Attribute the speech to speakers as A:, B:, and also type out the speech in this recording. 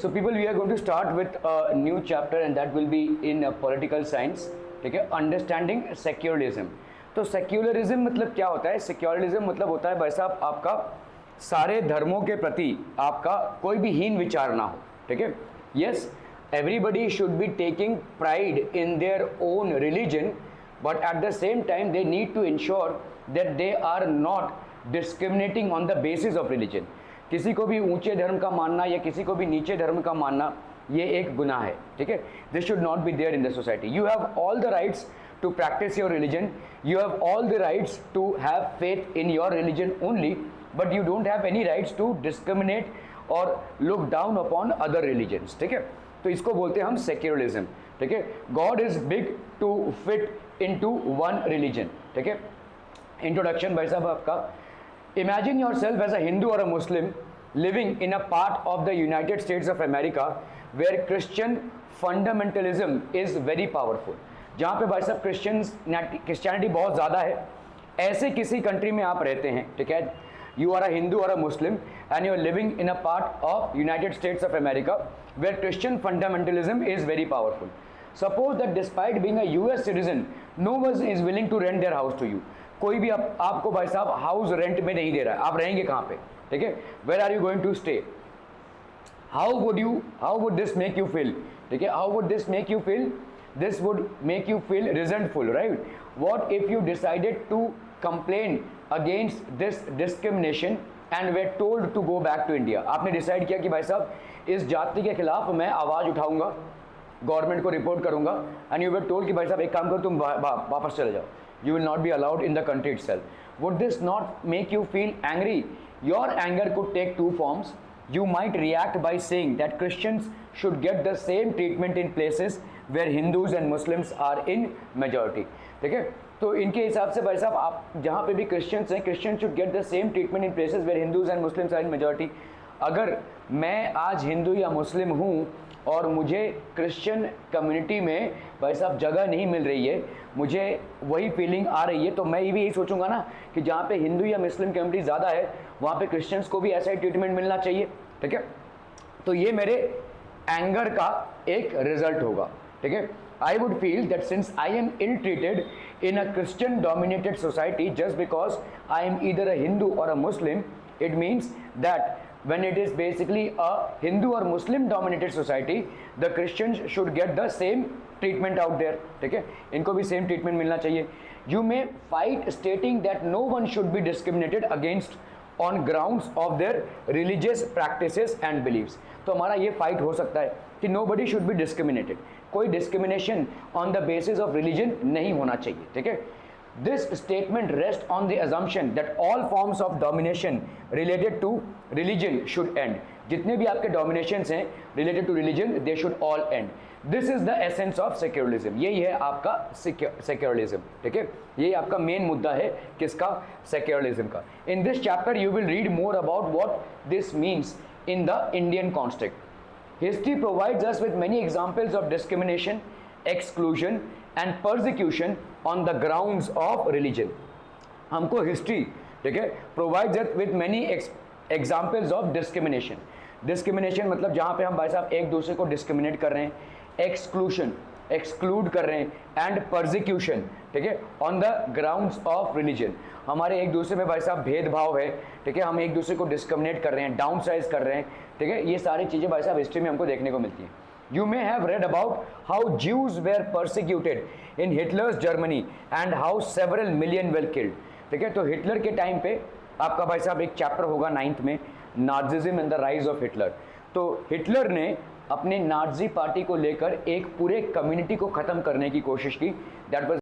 A: so people, we are going to start with a new chapter and that will be in political science. ठीक है, understanding secularism. तो secularism मतलब क्या होता है? सेक्युलरिज्म मतलब होता है भाई साहब आपका सारे धर्मों के प्रति आपका कोई भी हीन विचार ना हो. ठीक है, yes, everybody should be taking pride in their own religion, but at the same time they need to ensure that they are not discriminating on the basis of religion. किसी को भी ऊंचे धर्म का मानना या किसी को भी नीचे धर्म का मानना ये एक गुनाह है. ठीक है, this should not be there in the society. You have all the rights to practise your religion, you have all the rights to have faith in your religion only, but you don't have any rights to discriminate or look down upon other religions. ठीक है, तो इसको बोलते हैं हम secularism. ठीक है, God is big to fit into one religion. ठीक है, इंट्रोडक्शन भाई साहब आपका. Imagine yourself as a Hindu or a Muslim living in a part of the United States of America where Christian fundamentalism is very powerful. जहाँ पे भाई साहब Christianity बहुत ज़्यादा है, ऐसे किसी कंट्री में आप रहते हैं. ठीक है, you are a Hindu or a Muslim and you are living in a part of United States of America where Christian fundamentalism is very powerful. Suppose that despite being a US citizen, no one is willing to rent their house to you. कोई भी आपको भाई साहब house rent में नहीं दे रहा है, आप रहेंगे कहाँ पे? ठीक है, where are you going to stay? How would this make you feel? ठीक है, how would this make you feel? This would make you feel resentful, right? What if you decided to complain against this discrimination and were told to go back to India? आपने decide किया कि भाई साहब इस जाति के खिलाफ मैं आवाज़ उठाऊंगा, गवर्नमेंट को रिपोर्ट करूंगा, एंड यू वेर टोल्ड कि भाई साहब एक काम करो, तुम वापस चले जाओ. You will not be allowed in the country itself. Would this not make you feel angry? Your anger could take two forms. You might react by saying that Christians should get the same treatment in places where Hindus and Muslims are in majority. ठीक है, तो इनके हिसाब से भाई साहब आप जहाँ पे भी क्रिश्चियंस हैं, Christians should get the same treatment in places where Hindus and Muslims are in majority. अगर मैं आज हिंदू या मुस्लिम हूँ और मुझे क्रिश्चियन कम्युनिटी में भाई साहब जगह नहीं मिल रही है, मुझे वही फीलिंग आ रही है, तो मैं भी यही सोचूंगा ना कि जहाँ पे हिंदू या मुस्लिम कम्युनिटी ज़्यादा है वहाँ पे क्रिश्चियंस को भी ऐसा ही ट्रीटमेंट मिलना चाहिए. ठीक है, तो ये मेरे एंगर का एक रिजल्ट होगा. ठीक है, I would feel that since I am ill treated in a Christian dominated society just because I am either a Hindu or a Muslim, it means that when it is basically a Hindu or Muslim dominated society, the Christians should get the same treatment out there. ठीक है, इनको भी same treatment मिलना चाहिए. You may fight stating that no one should be discriminated against on grounds of their religious practices and beliefs. तो हमारा ये fight हो सकता है कि nobody should be discriminated. कोई discrimination on the basis of religion नहीं होना चाहिए. ठीक है, this statement rests on the assumption that all forms of domination related to religion should end. जितने भी आपके dominations हैं related to religion, they should all end. This is the essence of secularism. यही है आपका secularism. ठीक है, यही आपका मेन मुद्दा है किसका? secularism का. In this chapter you will read more about what this means in the Indian context. History provides us with many examples of discrimination, exclusion and persecution on the grounds of religion. हमको history, ठीक है, provides us with many examples of discrimination. Discrimination मतलब जहाँ पे हम भाई साहब एक दूसरे को डिस्क्रिमिनेट कर रहे हैं, एक्सक्लूशन एक्सक्लूड कर रहे हैं, एंड परसिक्यूशन, ठीक है, on the grounds of religion. हमारे एक दूसरे में भाई साहब भेदभाव है. ठीक है, हम एक दूसरे को डिस्क्रिमिनेट कर रहे हैं, डाउन साइज कर रहे हैं. ठीक है, ये सारी चीज़ें भाई साहब हिस्ट्री में हमको देखने को मिलती हैं. You may have read about how Jews were persecuted in Hitler's Germany and how several million were killed. ठीक है, तो हिटलर के टाइम पे आपका भाई साहब एक चैप्टर होगा 9th में, Nazism and the rise of Hitler. तो हिटलर ने अपने नाज़ी पार्टी को लेकर एक पूरे कम्युनिटी को ख़त्म करने की कोशिश की. That was